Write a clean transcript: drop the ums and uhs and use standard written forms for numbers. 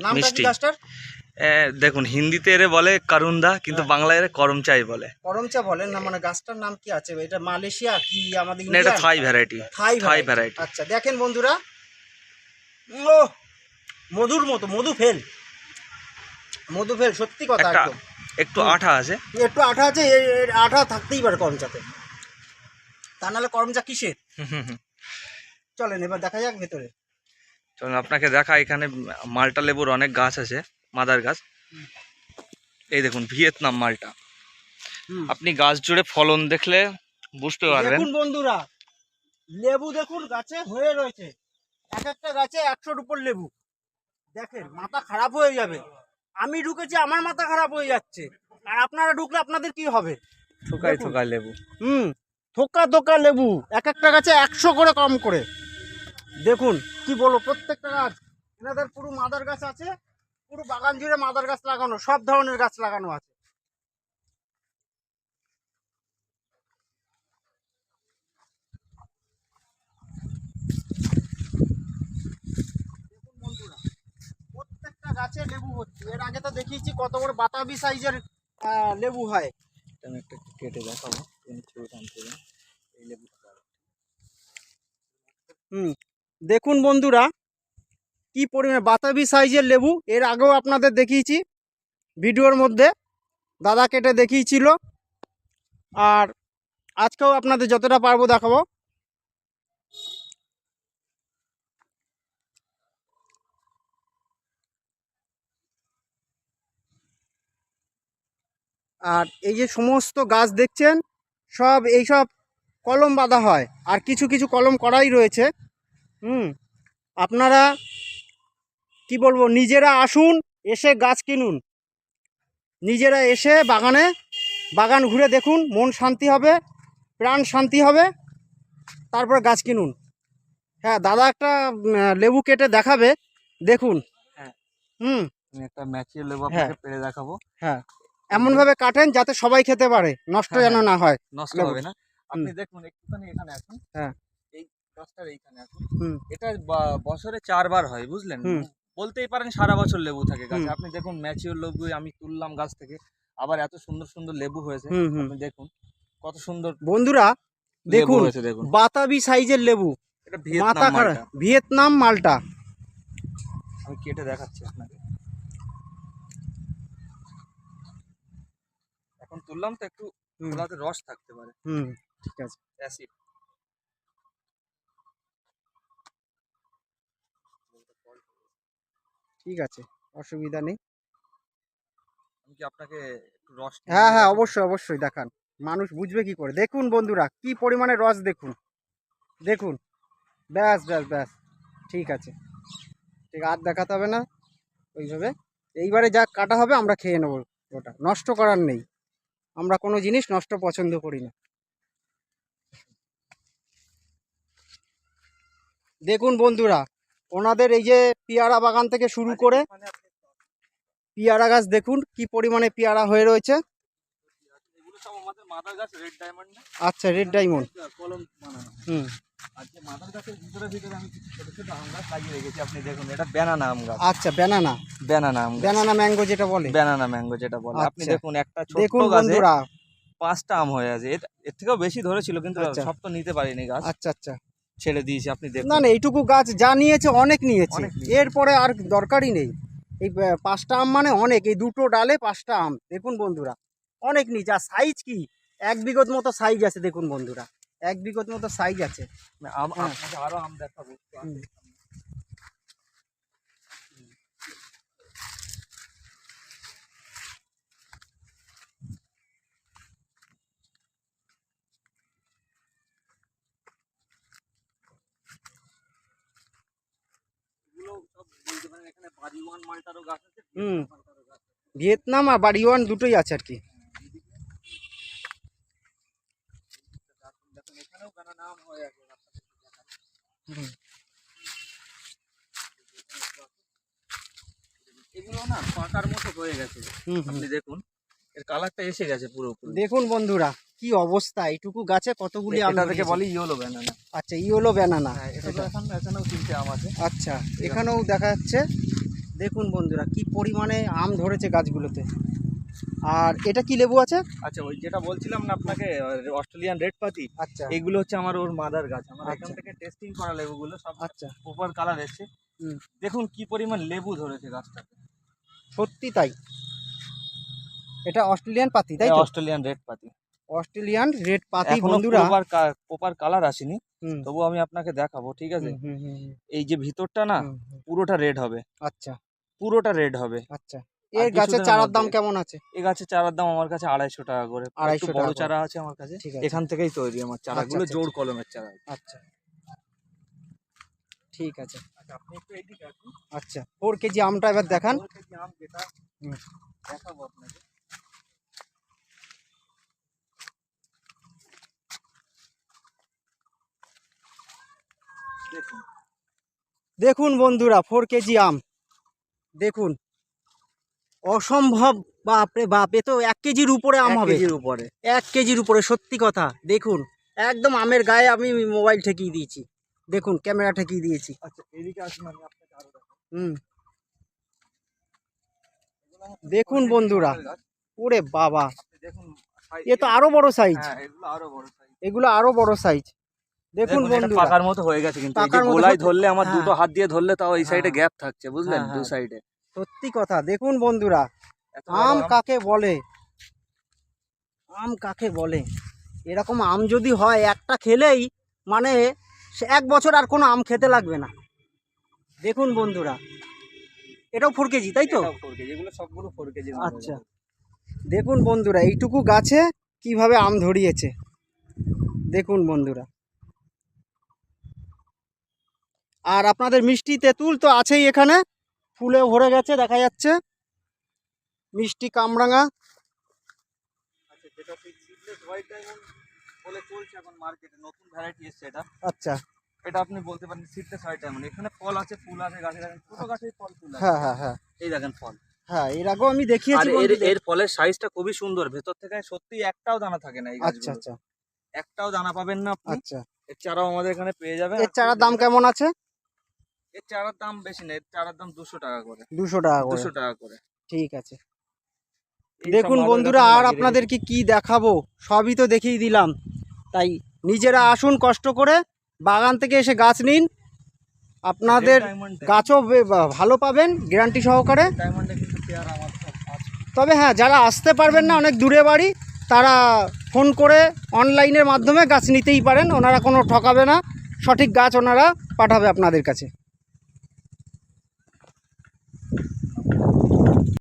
নামটা কি মিষ্টি। গাছটার? দেখুন হিন্দিতে এরে বলে কারুন্দা, কিন্তু বাংলায় এরে করমচাই বলে। করমচা বলেন না, মানে গাছটার নাম কি আছে? এটা মালয়েশিয়া কি আমাদের না, এটা Indian? Thai variety. Thai Thai variety. Variety. আচ্ছা দেখেন বন্ধুরা, ও মধুর মতো, মধু ফেল, মধু ফেল, সত্যি কথা একটা একদম। একটু আঠা আছে। একটু আঠা আছে, এর আঠা থাকতেই পারে করমচাতে, তা নাহলে করমচা কিসের? চলেন এবার দেখা যাক ভেতরে। চলুন আপনাকে দেখা, এখানে মালটা লেবুর অনেক গাছ আছে, মাদার গাছ। এই দেখুন ভিয়েতনাম মালটা। আপনি গাছ জুড়ে ফলন দেখলে বুঝতে পারবেন। দেখুন বন্ধুরা, লেবু দেখুন গাছে হয়ে রয়েছে, এক একটা গাছে 100-র উপর লেবু। দেখেন মাথা খারাপ হয়ে যাবে, আমি ঢুকেছি আমার মাথা খারাপ হয়ে যাচ্ছে, আর আপনারা ঢুকলে আপনাদের কি হবে? থোকায় থোকায় লেবু। থোকা থোকা লেবু, এক একটা গাছে 100 করে কম করে। দেখুন কি বলবো, প্রত্যেকটা গাছ এনাদের পুরো মাদার গাছ আছে, পুরো বাগান জুড়ে মাদার গাছ লাগানো, সব ধরনের গাছ লাগানো আছে। দেখুন বন্ধুরা, প্রত্যেকটা গাছে লেবু হচ্ছে। এর আগে তো দেখিয়েছি কত বড় বাতাবি সাইজের লেবু হয়। আমি একটা কেটে দেখাবো, ছবি টানতে হবে। এই লেবু দেখুন বন্ধুরা কি পরিমাণে বাতাবি সাইজের লেবু, এর আগেও আপনাদের দেখিয়েছি ভিডিওর মধ্যে, দাদা কেটে দেখিয়েছিল, আর আজকেও আপনাদের যতটা পারবো দেখাবো। আর এই যে সমস্ত গাছ দেখছেন, সব এইসব কলম বাঁধা হয়, আর কিছু কিছু কলম করাই রয়েছে। আপনারা কি বলবো, নিজেরা আসুন, এসে গাছ কিনুন, নিজেরা এসে বাগান ঘুরে দেখুন, মন শান্তি হবে, প্রাণ শান্তি হবে, তারপরে গাছ কিনুন। হ্যাঁ, দাদা একটা লেবু কেটে দেখাবে, দেখুন। হ্যাঁ। হুম আমি একটা ম্যাচিওর লেবু হ্যাঁ। আপনাকে পেড়ে দেখাবো। হ্যাঁ, এমনভাবে কাটেন যাতে সবাই খেতে পারে, নষ্ট হ্যাঁ, যেন না হয়। নষ্ট লেবু। হবে না। আপনি দেখুন একটুখানি এখানে আসুন। হ্যাঁ। এই গাছটার এইখানে আসুন। হুম এটা বছরে 4 বার হয়, বুঝলেন? হুম বলতেই পারেন সারা বছর লেবু থাকে গাছে। হুম। আপনি দেখুন ম্যাচিওর লেবু আমি তুললাম গাছ থেকে, আবার এত সুন্দর সুন্দর লেবু হয়েছে। হুম। আপনি দেখুন কত সুন্দর বন্ধুরা লেবু দেখুন, হয়েছে দেখুন। বাতাবি সাইজের লেবু, এটা মাথা ভিয়েতনাম খারাপ, মালটা। ভিয়েতনাম মালটা। আমি কেটে দেখাচ্ছি আপনাকে। এখন তুললাম তো, একটু খোলাতে রস থাকতে পারে। ঠিক আছে। অ্যাসিড। ঠিক আছে, অসুবিধা নেই। আমি কি আপনাকে একটু রস হ্যাঁ হ্যাঁ, অবশ্যই অবশ্যই দেখান, মানুষ বুঝবে কি করে। দেখুন বন্ধুরা কি পরিমাণে রস, দেখুন দেখুন, ব্যাস ব্যাস ব্যাস, ঠিক আছে, ঠিক, আর দেখাতে হবে না ওইভাবে। এইবারে যা কাটা হবে আমরা খেয়ে নেবো, ওটা নষ্ট করার নেই, আমরা কোনো জিনিস নষ্ট পছন্দ করি না। দেখুন বন্ধুরা, ওনাদের এই যে পেয়ারা বাগান থেকে শুরু করে পেয়ারা গাছ দেখুন কি পরিমাণে পেয়ারা হয়ে রয়েছে। এগুলো সব আমাদের মাদার গাছ, রেড ডায়মন্ড। আচ্ছা, রেড ডায়মন্ড। কলম বানানো। হুম। আর যে মাদার গাছের ভিতরে আমি কিছু ছোট ছোট আম গাছ লাগিয়ে রেখেছি। আপনি দেখুন এটা ব্যানানা আম গাছ। আচ্ছা, ব্যানানা, ব্যানানা আম গাছ। ব্যানানা ম্যাঙ্গো যেটা বলে। ব্যানানা ম্যাঙ্গো যেটা বলে। আপনি আচ্ছা। দেখুন একটা ছোট দেখুন গাছে বন্ধুরা, 5টা আম হয়ে আছে। এর থেকেও বেশি ধরেছিল, কিন্তু আচ্ছা। সব তো নিতে পারিনি গাছ। আচ্ছা আচ্ছা। ছেড়ে দিয়েছি, আপনি দেখুন। না না, এইটুকু গাছ যা নিয়েছে অনেক নিয়েছে, অনেক নিয়েছে। এরপরে আর দরকারই নেই। এই 5টা আম মানে অনেক, এই দুটো ডালে 5টা আম, দেখুন বন্ধুরা অনেক নিয়েছে। আর সাইজ কি, 1 বিঘত মতো সাইজ আছে, দেখুন বন্ধুরা 1 বিঘত মতো সাইজ আছে। আম হ্যাঁ। আপনাকে আরো আম দেখাবো। হুম। এগুলো সব বলতে পারেন, এখানে বাড়িওয়ান মালটারও গাছ আছে। হুম, ভিয়েতনাম আর বাড়িওয়ান দুটোই আছে আর কি। দেখুন এখানেও ব্যানানা আম হয়ে আছে। হুম। এগুলো না পাকার মতো হয়ে গেছে। আপনি দেখুন এর কালারটা এসে গেছে পুরোপুরি। দেখুন বন্ধুরা কি অবস্থা, এইটুকু গাছে কতগুলি আম এটা থেকে ধরেছে। বলি ইয়েলো ব্যানানা। আচ্ছা, ইয়েলো ব্যানানা। হ্যাঁ, এটা তো এখানেও 3টে আম আছে। আচ্ছা, এখানেও দেখা যাচ্ছে দেখুন বন্ধুরা কি পরিমাণে আম ধরেছে গাছগুলোতে। আর এটা কি লেবু আছে? আচ্ছা, ওই যেটা বলছিলাম না আপনাকে, অস্ট্রেলিয়ান রেড পাতি, আচ্ছা এগুলো হচ্ছে আমার ওর মাদার গাছ। আমার এখান আচ্ছা। থেকে টেস্টিং করা লেবুগুলো সব আচ্ছা প্রপার কালার এসছে। হুম, দেখুন কি পরিমাণ লেবু ধরেছে গাছটাতে। সত্যি তাই। এটা অস্ট্রেলিয়ান পাতি তাই তো? অস্ট্রেলিয়ান রেড পাতি, অস্ট্রেলিয়ান রেড পাতি এখনো বন্ধুরা। প্রপার কালার আসেনি, হুম তবু আমি আপনাকে দেখাবো, ঠিক আছে? হুম হুম হুম হুম, এই যে ভিতরটা না, হুম, হুম। পুরোটা রেড হবে, আচ্ছা পুরোটা রেড হবে। আচ্ছা। আর এর গাছের কিছুদিনের চারার দাম মধ্যে কেমন আছে? এই গাছের চারার দাম আমার কাছে 250 টাকা করে। 250 একটু টাকা বড় করে। চারা আছে আমার কাছে, ঠিক আছে। এখান থেকেই তৈরি আমার চারাগুলো, আচ্ছা, জোড় কলমের চারা। আচ্ছা ঠিক আছে। আচ্ছা, আপনি একটু এইদিকে আসুন। আচ্ছা 4 কেজি আমটা এবার দেখান। 4 কেজি আম যেটা হুম, দেখাবো আপনাকে, দেখুন। দেখুন বন্ধুরা 4 কেজি আম দেখুন, অসম্ভব। বাপরে বাপ, এ তো 1 কেজির উপরে আম 1 হবে। কেজির উপরে। 1 কেজির উপরে, সত্যি কথা। দেখুন একদম আমের গায়ে আমি মোবাইল ঠেকিয়ে দিয়েছি, দেখুন ক্যামেরা ঠেকিয়ে দিয়েছি। আচ্ছা, এদিকে আসুন, আমি আপনাকে আরো দেখাবো। হুম, এগুলো আমার দেখুন 4 কেজি বন্ধুরা, মাদার গাছ। ওরে বাবা, আপনি দেখুন এ তো আরো বড় সাইজ। হ্যাঁ, এগুলো আরো বড় সাইজ। এগুলো আরো বড় সাইজ। দেখুন এটা বন্ধুরা, পাকার মতো হয়ে গেছে, কিন্তু এই যে পাকার মতো গোলায় সত্যি- ধরলে আমার হ্যাঁ, দুটো হাত দিয়ে ধরলে তাও এই সাইডে হ্যাঁ, গ্যাপ থাকছে, বুঝলেন? হ্যাঁ, দু হ্যাঁ। সাইডে। সত্যি কথা। দেখুন বন্ধুরা, এত বড় আম আম। কাকে বলে, আম কাকে বলে। এরকম আম যদি হয় একটা খেলেই মানে সে 1 বছর আর কোনো আম খেতে লাগবে না। দেখুন বন্ধুরা, এটাও 4 কেজি তাই তো? এটাও 4 কেজি, এগুলো সবগুলো 4 কেজি। আচ্ছা দেখুন বন্ধুরা, এইটুকু গাছে কিভাবে আম ধরিয়েছে দেখুন বন্ধুরা। আর আপনাদের মিষ্টি তেঁতুল তো আছেই, এখানে ফুলে ভরে গেছে দেখা যাচ্ছে, মিষ্টি কামরাঙা। আচ্ছা, যেটা সেই সিডলেস হোয়াইট ডায়মন্ড বলে চলছে এখন মার্কেটে, নতুন ভ্যারাইটি এসেছে এটা। আচ্ছা এটা আপনি বলতে পারেন সিডলেস হোয়াইট ডায়মন্ড। এখানে ফল আছে, ফুল আছে, গাছে দেখেন ছোট গাছেই ফল ফুল আছে। হ্যাঁ হ্যাঁ হ্যাঁ এই দেখেন ফল। হ্যাঁ, এর আগেও আমি আর দেখিয়েছি এর বন্ধুদের। এর ফলের সাইজটা খুবই সুন্দর, ভেতর থেকে সত্যি একটাও দানা থাকে না এই আচ্ছা গাছগুলো। আচ্ছা একটাও দানা পাবেন না আপনি। আচ্ছা। এর চারাও আমাদের এখানে পেয়ে যাবেন। এর চারার দাম কেমন আছে? এর চারার দাম বেশি না, এর চারার দাম 200 টাকা করে। 200 টাকা করে। 200 টাকা করে। ঠিক আছে। এই সব দেখুন মাদার বন্ধুরা, গাছ আমি আর লাগিয়ে আপনাদেরকে কি দেখাবো, সবই তো দেখিয়ে দিলাম। তাই নিজেরা আসুন কষ্ট করে, বাগান থেকে এসে গাছ নিন, আপনাদের গাছও ভালো পাবেন গ্যারান্টি সহকারে। ডায়মন্ডে কিন্তু পেয়ারা আমার সব আছে। তবে হ্যাঁ, যারা আসতে পারবেন না, অনেক দূরে বাড়ি, তারা ফোন করে অনলাইনের মাধ্যমে গাছ নিতেই পারেন, ওনারা কোনো ঠকাবে না, সঠিক গাছ ওনারা পাঠাবে আপনাদের কাছে।